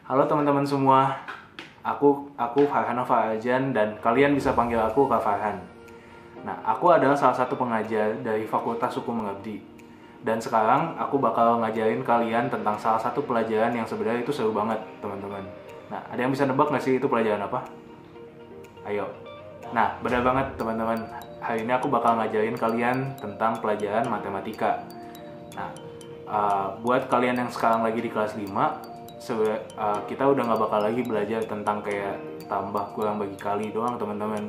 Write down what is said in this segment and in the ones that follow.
Halo teman-teman semua, aku Farhan Farajan dan kalian bisa panggil aku Kak Farhan. Nah, aku adalah salah satu pengajar dari Fakultas Hukum Mengabdi. Dan sekarang aku bakal ngajarin kalian tentang salah satu pelajaran yang sebenarnya itu seru banget, teman-teman. Nah, ada yang bisa nebak nggak sih itu pelajaran apa? Ayo. Nah, benar banget teman-teman. Hari ini aku bakal ngajarin kalian tentang pelajaran matematika. Nah, buat kalian yang sekarang lagi di kelas 5, kita udah nggak bakal lagi belajar tentang kayak tambah kurang bagi kali doang teman-teman.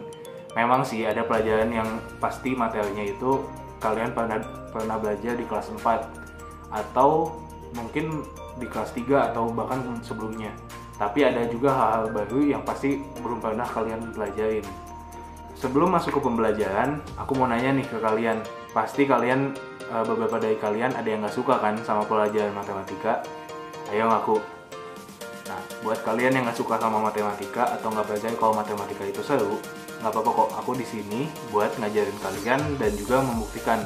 Memang sih ada pelajaran yang pasti materinya itu kalian pernah belajar di kelas 4 atau mungkin di kelas 3 atau bahkan sebelumnya. Tapi ada juga hal-hal baru yang pasti belum pernah kalian pelajarin. Sebelum masuk ke pembelajaran, aku mau nanya nih ke kalian. Pasti kalian, beberapa dari kalian ada yang nggak suka kan sama pelajaran matematika? Ayo ngaku. Nah, buat kalian yang nggak suka sama matematika atau nggak percaya kalau matematika itu seru, nggak apa-apa kok. Aku di sini buat ngajarin kalian dan juga membuktikan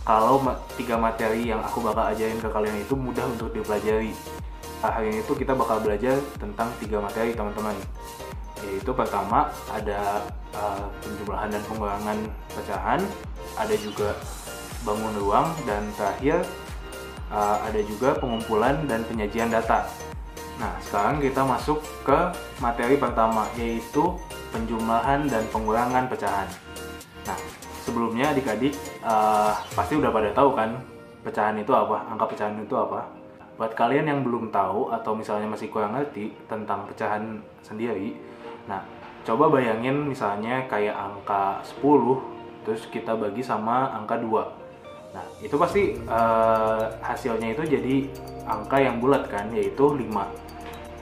kalau 3 materi yang aku bakal ajarin ke kalian itu mudah untuk dipelajari. Hari ini tuh kita bakal belajar tentang 3 materi teman-teman. Yaitu pertama ada penjumlahan dan pengurangan pecahan, ada juga bangun ruang, dan terakhir ada juga pengumpulan dan penyajian data. Nah, sekarang kita masuk ke materi pertama, yaitu penjumlahan dan pengurangan pecahan. Nah, sebelumnya adik-adik pasti udah pada tahu kan pecahan itu apa, angka pecahan itu apa. Buat kalian yang belum tahu atau misalnya masih kurang ngerti tentang pecahan sendiri, nah, coba bayangin misalnya kayak angka 10, terus kita bagi sama angka 2. Nah, itu pasti hasilnya itu jadi angka yang bulat kan, yaitu 5.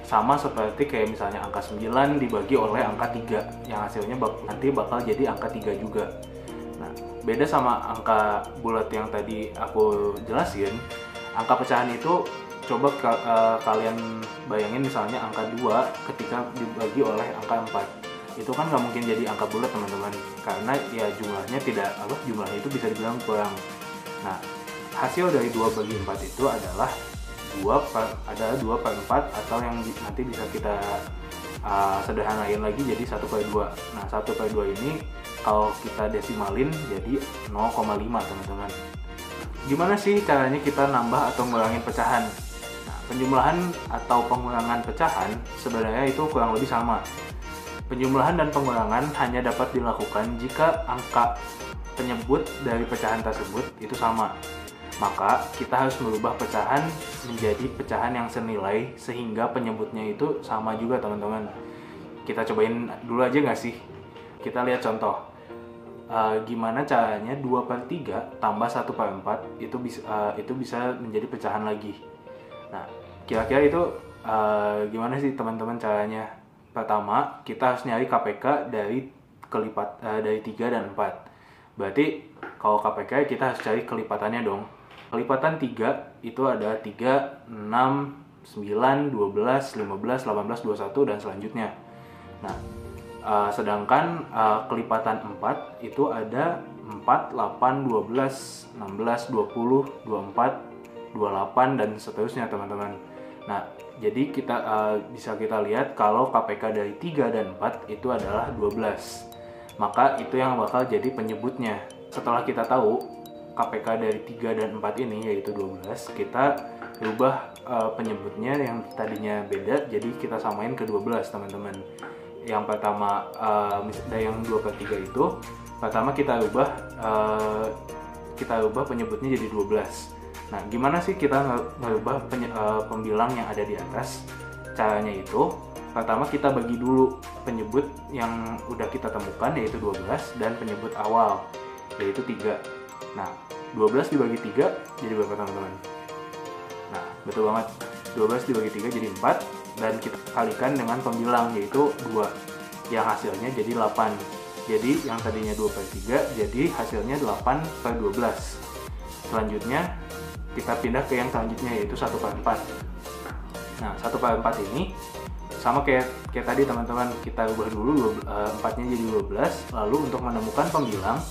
Sama seperti kayak misalnya angka 9 dibagi oleh angka 3, yang hasilnya nanti bakal jadi angka 3 juga. Nah, beda sama angka bulat yang tadi aku jelasin, angka pecahan itu coba kalian bayangin misalnya angka 2 ketika dibagi oleh angka 4. Itu kan nggak mungkin jadi angka bulat teman-teman, karena ya jumlahnya jumlahnya itu bisa dibilang kurang. Nah, hasil dari 2 bagi 4 itu adalah 2 per 4, atau yang nanti bisa kita sederhanain lagi jadi 1/2. Nah, 1/2 ini kalau kita desimalin jadi 0,5 teman-teman. Gimana sih caranya kita nambah atau ngurangin pecahan? Nah, penjumlahan atau pengurangan pecahan sebenarnya itu kurang lebih sama. Penjumlahan dan pengurangan hanya dapat dilakukan jika angka penyebut dari pecahan tersebut itu sama. Maka kita harus merubah pecahan menjadi pecahan yang senilai sehingga penyebutnya itu sama juga teman-teman. Kita cobain dulu aja nggak sih? Kita lihat contoh. Gimana caranya 2/3 tambah 1/4 itu bisa menjadi pecahan lagi. Nah, kira-kira itu gimana sih teman-teman caranya? Pertama, kita harus nyari KPK dari 3 dan 4. Berarti kalau KPK kita harus cari kelipatannya dong. Kelipatan 3 itu ada 3, 6, 9, 12, 15, 18, 21 dan selanjutnya. Nah, sedangkan kelipatan 4 itu ada 4, 8, 12, 16, 20, 24, 28 dan seterusnya teman-teman. Nah, jadi bisa kita lihat kalau KPK dari 3 dan 4 itu adalah 12. Maka itu yang bakal jadi penyebutnya. Setelah kita tahu KPK dari 3 dan 4 ini yaitu 12, kita rubah penyebutnya yang tadinya beda jadi kita samain ke 12 teman-teman. Yang pertama dari yang 2/3 itu pertama kita rubah penyebutnya jadi 12. Nah, gimana sih kita ngerubah pembilang yang ada di atas? Caranya itu pertama kita bagi dulu penyebut yang udah kita temukan yaitu 12 dan penyebut awal yaitu 3. Nah, 12 dibagi 3 jadi berapa teman-teman? Nah, betul banget. 12 dibagi 3 jadi 4 dan kita kalikan dengan pembilang yaitu 2 yang hasilnya jadi 8. Jadi yang tadinya 2/3 jadi hasilnya 8/12. Selanjutnya kita pindah ke yang selanjutnya yaitu 1/4. Nah, 1/4 ini sama kayak tadi teman-teman, kita ubah dulu 4-nya jadi 12. Lalu untuk menemukan pembilang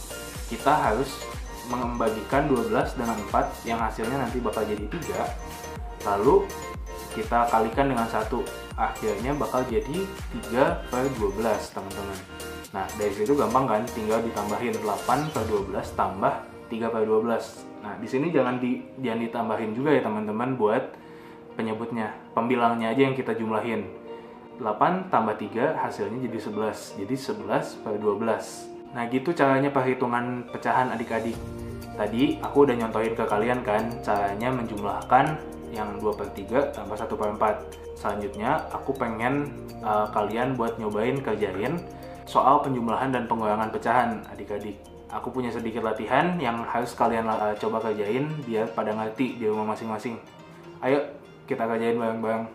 kita harus membagikan 12 dengan 4 yang hasilnya nanti bakal jadi 3. Lalu kita kalikan dengan 1. Akhirnya bakal jadi 3/12 teman-teman. Nah, dari situ gampang kan, tinggal ditambahin 8/12 tambah 3/12. Nah, di sini jangan ditambahin juga ya teman-teman buat penyebutnya. Pembilangnya aja yang kita jumlahin. 8 tambah 3 hasilnya jadi 11. Jadi 11/12. Nah, gitu caranya perhitungan pecahan adik-adik. Tadi aku udah nyontohin ke kalian kan caranya menjumlahkan yang 2/3 tambah 1/4. Selanjutnya aku pengen kalian buat nyobain kerjain soal penjumlahan dan pengurangan pecahan adik-adik. Aku punya sedikit latihan yang harus kalian coba kerjain biar pada ngerti di rumah masing-masing. Ayo kita kerjain bareng-bareng.